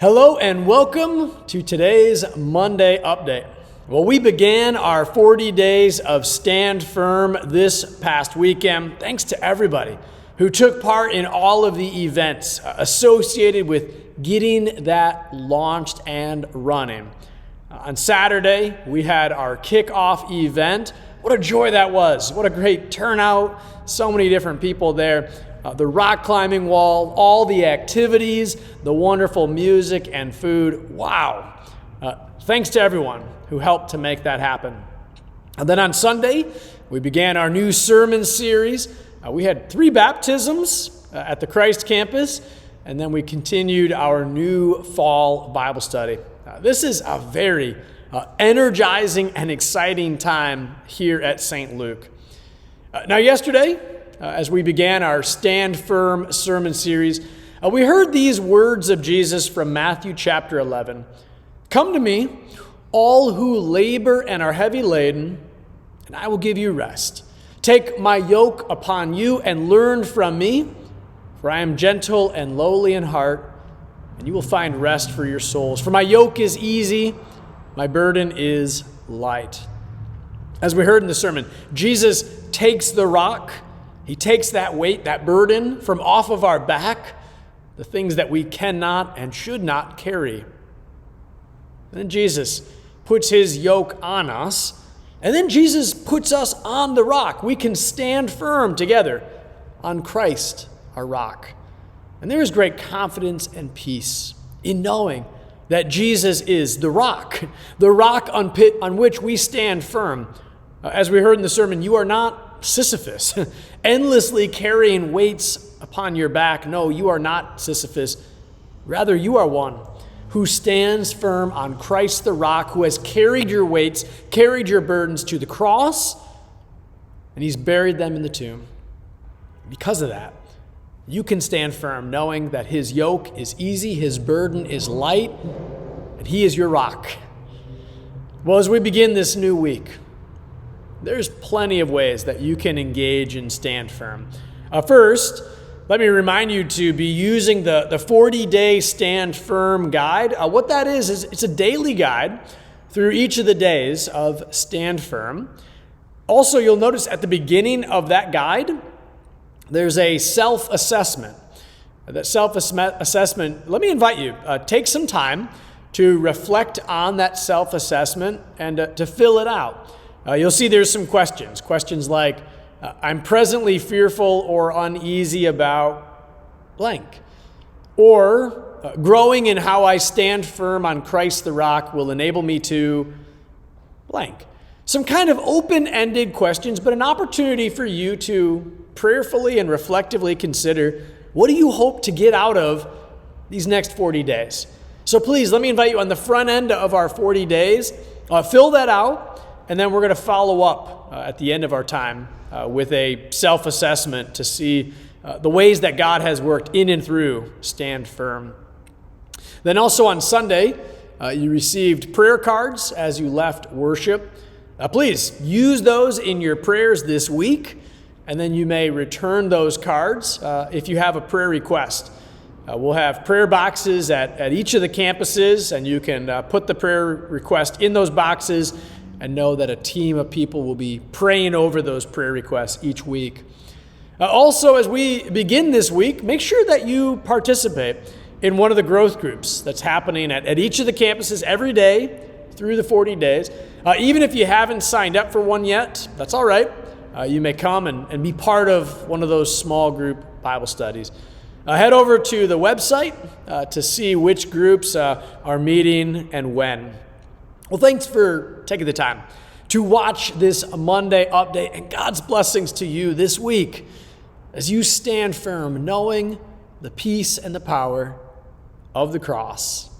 Hello and welcome to today's Monday Update. Well, we began our 40 days of Stand Firm this past weekend. Thanks to everybody who took part in all of the events associated with getting that launched and running. On Saturday, we had our kickoff event. What a joy that was. What a great turnout. So many different people there. The rock climbing wall, all the activities, the wonderful music and food. Wow. Thanks to everyone who helped to make that happen. And then on Sunday, we began our new sermon series. We had 3 baptisms at the Christ campus, and then we continued our new fall Bible study. This is a very energizing and exciting time here at St. Luke. Now yesterday, as we began our Stand Firm sermon series, we heard these words of Jesus from Matthew chapter 11. Come to me, all who labor and are heavy laden, and I will give you rest. Take my yoke upon you and learn from me, for I am gentle and lowly in heart, and you will find rest for your souls. For my yoke is easy, my burden is light. As we heard in the sermon, Jesus takes the rock. He takes that weight, that burden from off of our back, the things that we cannot and should not carry. And then Jesus puts his yoke on us, and then Jesus puts us on the rock. We can stand firm together on Christ, our rock. And there is great confidence and peace in knowing that Jesus is the rock on which we stand firm. As we heard in the sermon, you are not Sisyphus, endlessly carrying weights upon your back. No, you are not Sisyphus. Rather, you are one who stands firm on Christ the rock, who has carried your weights, carried your burdens to the cross, and he's buried them in the tomb. Because of that, you can stand firm knowing that his yoke is easy, his burden is light, and he is your rock. Well, as we begin this new week, there's plenty of ways that you can engage and stand firm. First, let me remind you to be using the 40-day Stand Firm guide. What that is it's a daily guide through each of the days of Stand Firm. Also, you'll notice at the beginning of that guide, there's a self-assessment. That self-assessment, let me invite you, take some time to reflect on that self-assessment and to fill it out. You'll see there's some questions. Questions like, I'm presently fearful or uneasy about blank. Or, growing in how I stand firm on Christ the rock will enable me to blank. Some kind of open-ended questions, but an opportunity for you to prayerfully and reflectively consider, what do you hope to get out of these next 40 days? So please, let me invite you on the front end of our 40 days, fill that out. And then we're going to follow up at the end of our time with a self-assessment to see the ways that God has worked in and through Stand Firm. Then also on Sunday, you received prayer cards as you left worship. Please use those in your prayers this week, and then you may return those cards if you have a prayer request. We'll have prayer boxes at each of the campuses, and you can put the prayer request in those boxes and know that a team of people will be praying over those prayer requests each week. Also, as we begin this week, make sure that you participate in one of the growth groups that's happening at each of the campuses every day through the 40 days. Even if you haven't signed up for one yet, that's all right. You may come and be part of one of those small group Bible studies. Head over to the website to see which groups are meeting and when. Well, thanks for taking the time to watch this Monday update, and God's blessings to you this week as you stand firm, knowing the peace and the power of the cross.